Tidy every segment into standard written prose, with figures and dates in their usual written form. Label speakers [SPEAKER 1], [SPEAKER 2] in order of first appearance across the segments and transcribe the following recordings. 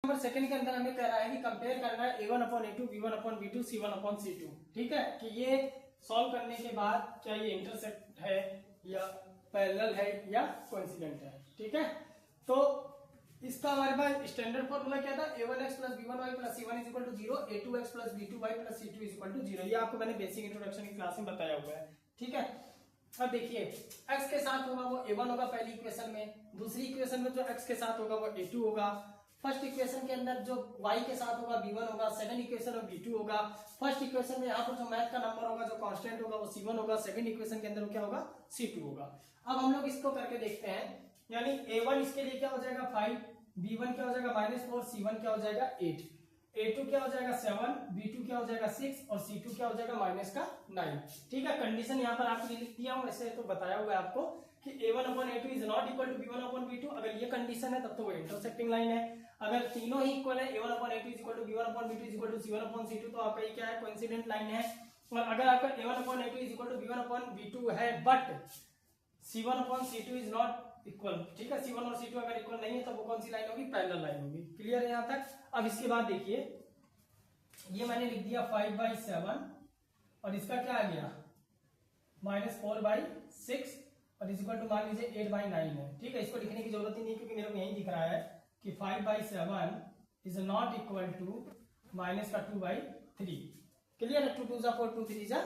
[SPEAKER 1] Number second के अंदर हमें कह रहा है कि कंपेयर करना है a1 upon a2 b1 upon b2 c1 upon c2। ठीक है, कि ये सॉल्व करने के बाद क्या ये इंटरसेक्ट है या पैरेलल है या कोइंसिडेंट है। ठीक है, तो इसका हमारे पास स्टैंडर्ड फॉर्मूला क्या था, a1x plus b1y plus c1 is equal to 0, a2x plus b2y plus c2 is equal to 0। ये आपको मैंने बेसिक इंट्रोडक्शन की क्लास में बताया हुआ है। ठीक है, अब देखिए x के साथ होगा वो a1 होगा पहली इक्वेशन में, दूसरी इक्वेशन में जो x के साथ होगा वो a2 होगा, फर्स्ट इक्वेशन के अंदर जो y के साथ होगा b1 होगा, सेकंड इक्वेशन में b2 होगा, फर्स्ट इक्वेशन में यहाँ पर जो मैथ का नंबर होगा जो कांस्टेंट होगा वो c1 होगा, सेकंड इक्वेशन के अंदर क्या होगा c2 होगा। अब हम लोग इसको करके देखते हैं, यानी a1 इसके लिए क्या हो जाएगा 5, b1 क्या हो जाएगा -4, c1 क्या हो जाएगा 8, a2 क्या हो जाएगा 7, b2 क्या हो जाएगा 6 और c2 क्या हो जाएगा -9। ठीक है, कंडीशन यहाँ पर आपको लिख दिया हूँ, ऐसे तो बताया हुआ है आपको कि a1 upon a2 is not equal to b1 upon b2। अगर ये कंडीशन है तब तो वो इंटरसेक्टिंग लाइन है। अगर तीनों ही इक्वल है a1 upon a2 is equal to b1 upon b2 is equal to c1 upon c2 तो आपका ये क्या है, कोइंसिडेंट लाइन है। और अगर आपका a1 upon a2 is equal to b1 upon b2 है but c1 upon c2 is not equal, ठीक है, c1 और c2 अगर इक्वल नहीं है तो वो कौन सी लाइन होगी, पैरेलल लाइन होगी। क्लियर है यहाँ तक। अब इसके बाद देखिए ये मैंने लिख दिया 5/7 और इसका क्या आ गया -4/6 और इज इक्वल टू मान लीजिए 8/9 है। ठीक है, इसको लिखने की जरूरत ही नहीं क्योंकि मेरे को यही दिख रहा है कि 5/7 is not equal to -2/3। Clear है, 2 2 जा 4, 2 3 जा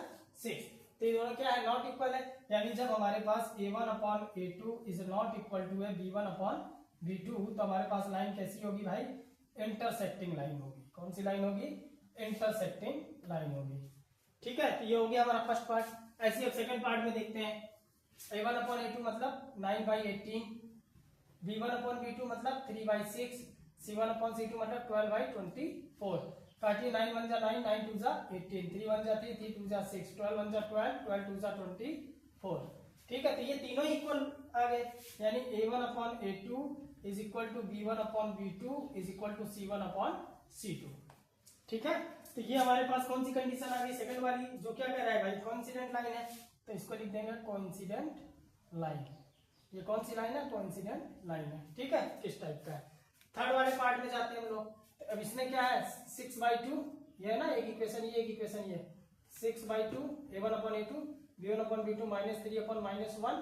[SPEAKER 1] 6, तो ये दोनों क्या है, नॉट इक्वल है। यानी जब हमारे पास a1 upon a2 is not equal to है b1 अपॉन b2 तो हमारे पास लाइन कैसी होगी भाई, इंटरसेक्टिंग लाइन होगी। कौन सी लाइन होगी, इंटरसेक्टिंग लाइन होगी। ठीक है, तो ये हो गया हमारा फर्स्ट पार्ट। ऐसे अब सेकंड पार्ट में देखते हैं, a1 अपॉन a2 मतलब 9/18, b1 अपॉन b2 मतलब 3/6, c1 अपॉन c2 मतलब 12/24। काटिए 9 1 जा 9, 9 2 जा 18, 3 1 जा 3, 3 2 जा 6, 12 1 जा 12, 12 2 जा 24। ठीक है, तो ये तीनों इक्वल आ गए, यानी a1 upon a2 is equal to b1 upon b2 is equal to c1 upon c2। ठीक है, तो ये हमारे पास कौन सी कंडीशन आ गई, सेकंड वाली, जो क्या कह रहा है भाई, कोइंसिडेंट लाइन है, तो इसको लिख देंगे कोइंसिडेंट लाइन। ये कौन सी लाइन है, कोइंसिडेंट लाइन है। ठीक है, किस टाइप का है। थर्ड वाले पार्ट में जाते हैं हम लोग। तो अब इसमें क्या है 6/2, ये है ना एक इक्वेशन, ये एक इक्वेशन, ये 6/2 a1 upon a2 b1 upon b2 -3 upon -1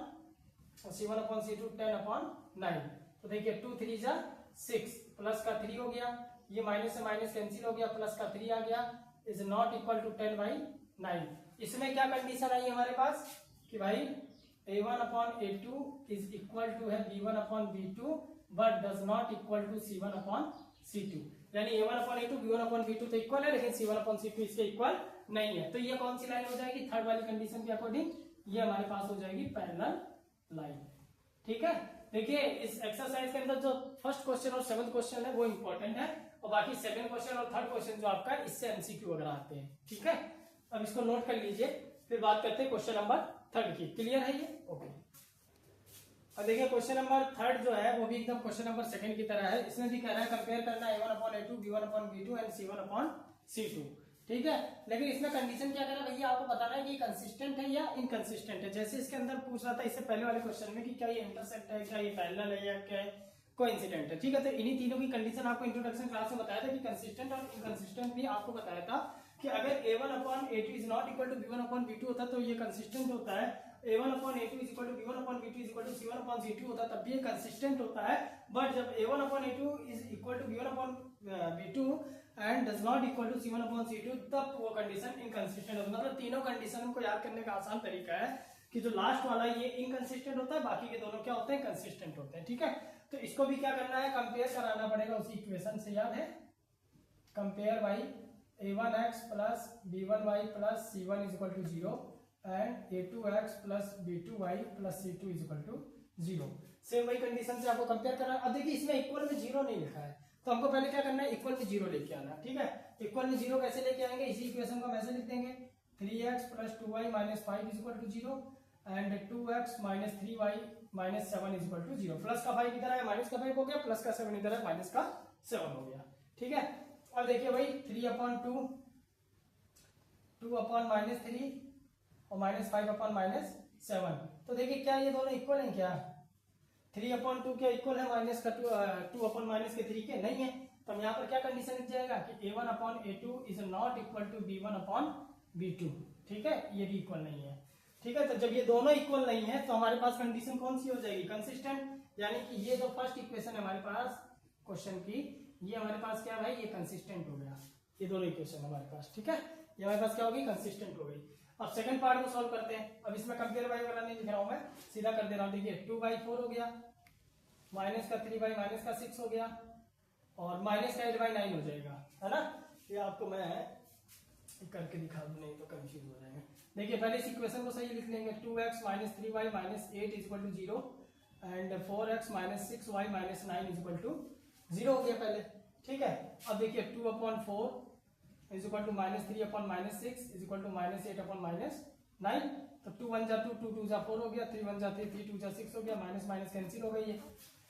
[SPEAKER 1] और c1 अपॉन c2 10/9। तो देखिए 2 3 जा 6 प्लस का 3 हो गया, ये माइनस से माइनस कैंसिल हो गया, प्लस का 3 आ गया, इज नॉट इक्वल टू 10/9। इसमें क्या कंडीशन आई हमारे पास कि भाई a1 upon a2 is equal to है b1 upon b2 but does not equal to c1 upon c2। यानी a1 upon a2 b1 upon b2 तो इक्वल है लेकिन c1 अपॉन c2 इसके इक्वल नहीं है। तो ये कौन सी लाइन हो जाएगी, थर्ड वाली कंडीशन के अकॉर्डिंग ये हमारे पास हो जाएगी पैरेलल लाइन। ठीक है, देखिए इस एक्सरसाइज के अंदर जो फर्स्ट क्वेश्चन और सेवंथ क्वेश्चन है वो इंपॉर्टेंट है और बाकी सेकंड क्वेश्चन और थर्ड क्वेश्चन जो आपका इससे एमसीक्यू वगैरह आते हैं। ठीक है, अब इसको नोट कर लीजिए, फिर बात करते हैं क्वेश्चन नंबर थर्ड की। क्लियर है ये, ओके। अब देखिए क्वेश्चन नंबर थर्ड जो है वो भी एकदम क्वेश्चन नंबर सेकंड की तरह है। इसमें भी कह रहा है कंपेयर करना a1 upon a2 b1 upon b2 and c1 upon c2। ठीक है, लेकिन इसमें कंडीशन क्या करना भैया, आपको बताना है कि कंसिस्टेंट है या इनकंसिस्टेंट है। जैसे इसके अंदर पूछ रहा था इससे पहले वाले क्वेश्चन में कि क्या ये इंटरसेक्ट है, क्या ये पैरेलल है या क्या कोइंसिडेंट है। ठीक है, तो इन्हीं तीनों की कंडीशन आपको इंट्रोडक्शन क्लास में बताया था कि कंसिस्टेंट और इनकंसिस्टेंट भी आपको बताया था कि अगर a1 upon a2 is not equal to b1 upon b2 होता तो ये कंसिस्टेंट होता है, a1 upon a2 is equal to b1 upon b2 is equal to c1 upon c2 होता तब भी ये कंसिस्टेंट होता है। बट जब a1 upon a2 is equal to b1 upon b2 and does not equal to c1 upon c2 तब वो condition inconsistent होता है। मतलब तीनों कंडीशन को याद करने का आसान तरीका है कि जो लास्ट वाला ये इनकंसिस्टेंट होता है, बाकी के दोनों क्या होते हैं, कंसिस्टेंट होते हैं। ठीक है, तो इसको भी क्या करना है, कंपेयर कराना पड़ेगा उसी इक्वेशन से, याद है, compare by a1x plus b1y plus c1 is equal to 0 and a2x plus b2y plus c2 is equal to 0। Same वही कंडीशन से आपको कंपेयर करना है। अब देखिए इसमें इक्वल में 0 नहीं लिखा है तो हमको पहले क्या करना है, इक्वल में 0 लेके आना। ठीक है, इक्वल में 0 कैसे लेके आएंगे, इसी इक्वेशन को हम ऐसे लिख देंगे 3x plus 2y minus 5 is equal to 0 and 2x minus 3y minus 7 is equal to 0। Plus का 5 इधर है, माइनस का 5 हो गया, प्लस का 7 इधर है, माइनस का 7 हो गया। ठीक है, अब देखिए भाई 3/2 2/-3 और -5/-7। तो देखिए क्या ये दोनों इक्वल हैं क्या, 3/2 क्या इक्वल है माइनस का 2 2 अपॉन माइनस के 3 के नहीं है, तो यहाँ पर क्या कंडीशन लिख जाएगा कि a1 upon a2 is not equal to b1 upon b2। ठीक है, ये भी इक्वल नहीं है। ठीक है, तो जब ये दोनों इक्वल नहीं है तो हमारे पास कंडीशन कौन सी हो जाएगी, कंसिस्टेंट। यानी कि ये जो फर्स्ट इक्वेशन है हमारे पास क्वेश्चन की, ये हमारे पास क्या है भाई, ये कंसिस्टेंट हो गया। ये दोनों इक्वेशन हमारे पास, ठीक है, ये हमारे पास क्या होगी, कंसिस्टेंट हो गई। अब सेकंड पार्ट को सॉल्व करते हैं। अब इसमें कंपेयर बाई वगैरह नहीं लिख रहा हूं मैं, सीधा कर दे रहा हूं। देखिए 2/4 हो गया, माइनस का 3 माइनस का 6 हो गया, और माइनस का 8/9 हो जाएगा, है ना। ये आपको मैं करके दिखा दूं, नहीं तो कंफ्यूज हो जाएंगे। देखिए पहले इस इक्वेशन को सही लिख लेंगे। 2x minus 3y minus 8 is equal to 0 and 4x minus 6y minus 9 is equal to 0 हो गया पहले। ठीक है, अब देखिए 2/4 is equal to minus 3 upon minus 6 is equal to minus 8 upon minus 9। तो 2 1 जा 2, 2 2 जा 4 हो गया, 3 1 जा 3, 3 2 जा 6 हो गया, माइनस माइनस कैंसिल हो गई है,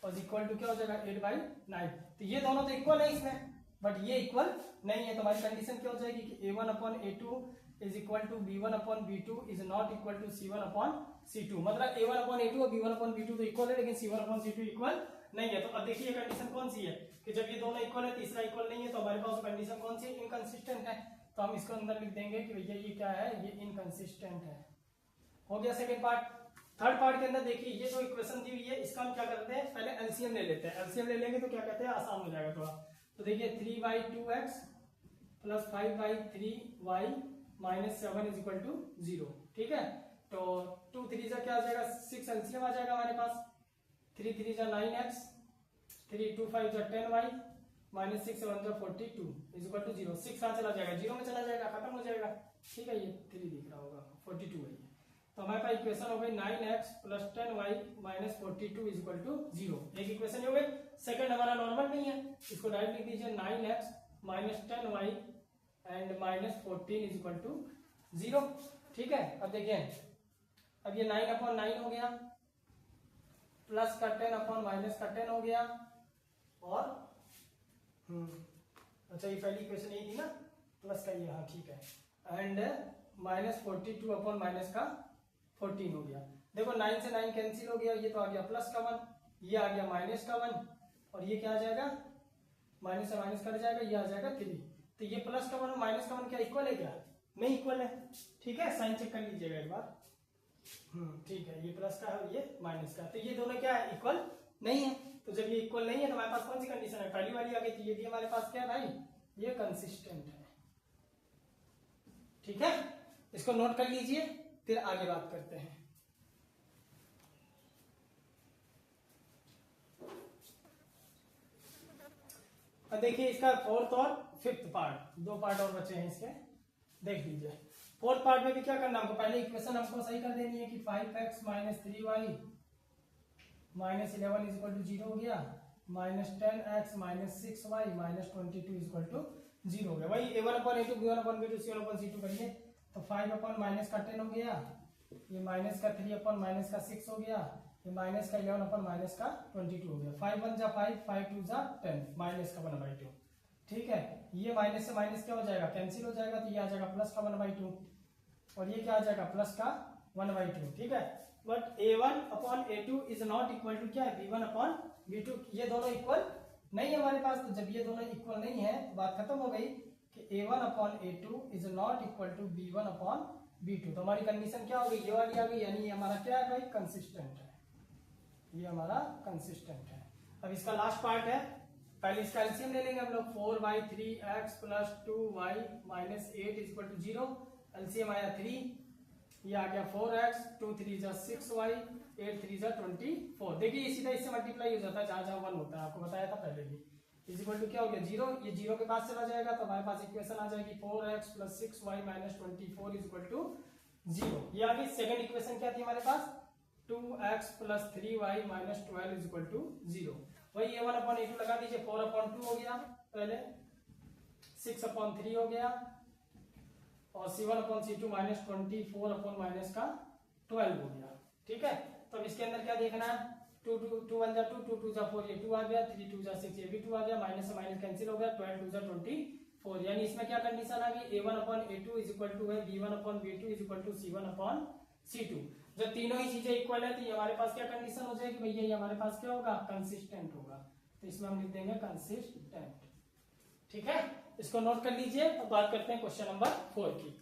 [SPEAKER 1] और इक्वल टू क्या हो जाएगा 8/9। तो ये दोनों तो इक्वल है इसमें, बट ये इक्वल नहीं है। तो हमारी कंडीशन क्या हो जाएगी कि a1 upon a2 is equal to b1 upon b2 is not equal to c1 upon c2। मतलब a1 अपॉन a2 और b1 अपॉन b2 तो इक्वल है, लेकिन c1 अपॉन c2 इक्वल नहीं है। तो अब देखिए कंडीशन कौन सी है कि जब ये दोनों इक्वल है, तीसरा इक्वल नहीं है, तो हमारे पास कंडीशन कौन सी है, इनकंसिस्टेंट है। तो हम इसको अंदर लिख देंगे कि भैया ये क्या है, ये इनकंसिस्टेंट है। हो गया सेकंड पार्ट। थर्ड पार्ट के अंदर देखिए ये जो इक्वेशन दी हुई है, इसका हम क्या करते हैं, पहले एलसीएम ले लेते हैं। एलसीएम ले लेंगे तो क्या कहते हैं, आसान हो जाएगा थोड़ा। तो देखिए 3/2x plus 5/3y minus 7 is equal to 0। ठीक है, तो 2 3 जा क्या आ जाएगा, 6 एलसीएम आ जाएगा हमारे पास। 3 3 जा 9x, 3 2 5 जा 10y माइनस 6 7 जा 42 इज इक्वल टू 0। 6 कहाँ चला जाएगा, 0 में चला जाएगा, खत्म हो जाएगा। ठीक है, ये 3 दिख रहा होगा, 42 है ये। तो हमारे पास इक्वेशन हो गई 9x plus 10y minus 42 is equal to 0। एक इक्वेशन हो गई। सेकंड हमारा नॉर्मल नहीं है, इसको डायरेक्ट लिख दीजिए 9x minus 10y and minus 14 is equal to 0। ठीक है, अब देखिए, अब ये 9/9 हो गया, प्लस का 10 अपॉन माइनस का 10 हो गया, और अच्छा ये पहली इक्वेशन यही थी ना, प्लस का ये, हाँ ठीक है, एंड माइनस 42 अपॉन माइनस का 14 हो गया। देखो 9 से 9 कैंसिल हो गया, ये तो आ गया प्लस का 1, ये आ गया माइनस का 1, और ये क्या आ जाएगा, माइनस से माइनस कट जाएगा, ये आ जाएगा 3। तो ये प्लस का 1 और माइनस का 1 क्या इक्वल है, क्या नहीं इक्वल है। ठीक है, साइन चेक कर लीजिएगा एक बार। ठीक है, ये प्लस का है और ये माइनस का, तो ये दोनों क्या है, इक्वल नहीं है। तो जब ये इक्वल नहीं है तो हमारे पास कौन सी कंडीशन है, पहली वाली आ गई थी, ये भी हमारे पास क्या है भाई, ये कंसिस्टेंट है। ठीक है, इसको नोट कर लीजिए, फिर आगे बात करते हैं। अब देखिए इसका फोर्थ और फिफ्थ पार्ट, दो पार्ट और बचे हैं इसके, देख लीजिए। फोर्थ पार्ट में भी क्या करना हमको, पहले इक्वेशन हमको सही कर देनी है कि 5x minus 3y minus 11 is equal to 0 हो गया, minus 10x minus 6y minus 22 is equal to 0 हो गया। वही a1 upon a2 b1 upon b2 c1 upon c2 करिए। तो 5 अपॉन माइनस का 10 हो गया, ये माइनस का 3 अपॉन माइनस का 6 हो गया, ये माइनस का 11 अपॉन माइनस का 22 हो गया। 5 1 जा 5, 5 2 जा 10, माइनस का 1/2। ठीक है, ये माइनस से माइनस क्या हो जाएगा, कैंसिल हो जाएगा, तो ये आ जाएगा प्लस का 1/2, और ये क्या आ जाएगा, प्लस का 1/2। ठीक है, but a1 upon a2 is not equal to क्या है, b1 अपॉन b2। ये दोनों इक्वल नहीं है हमारे पास। तो जब ये दोनों इक्वल नहीं है, बात खत्म हो गई कि a1 upon a2 is not equal to b1 upon b2। तो हमारी कंडीशन क्या हो गई, ये वाली आ गई, यानी ये हमारा क्या है भाई, कंसिस्टेंट है, ये हमारा कंसिस्टेंट है। अब इसका लास्ट पार्ट है, पहले इसका एलसीएम ले लेंगे हम लोग। 4/3x plus 2y minus 8 is equal to 0। LCM आया 3, ये आ गया 4x, 2 3 जा 6y, 8 3 जा 24। देखिए ये सीधा इससे मल्टीप्लाई हो जाता है, जहां जहां 1 होता है, आपको बताया था पहले भी। इज इक्वल टू क्या हो गया 0, ये 0 के पास चला जाएगा, तो हमारे पास इक्वेशन आ जाएगी 4x plus 6y minus 24 is equal to 0। ये आ गई सेकंड इक्वेशन। क्या थी हमारे पास, 2x plus 3y minus 12 is equal to 0। वही a1 अपॉन a2 लगा दीजिए, 4/2 हो गया पहले, 6/3 हो गया, और c1 upon c2 minus 24 upon minus का 12 हो गया। ठीक है, तो अब इसके अंदर क्या देखना है, 2 1 जा 2, 2 2 जा 4, ये 2 आ गया, 3 2 जा 6, ये भी 2 आ गया, माइनस से माइनस कैंसिल हो गया, 12 2 जा 24। यानी इसमें क्या कंडीशन आ गई, a1 upon a2 is equal to है b1 upon b2 is equal to c1 upon c2। जब तीनों ही चीजें इक्वल है, तो ये हमारे पास क्या कंडीशन हो जाएगी भैया, ये हमारे पास क्या होगा, कंसिस्टेंट होगा। तो इसमें हम लिख देंगे कंसिस्टेंट। ठीक है, इसको नोट कर लीजिए। अब बात करते हैं क्वेश्चन नंबर 4 की।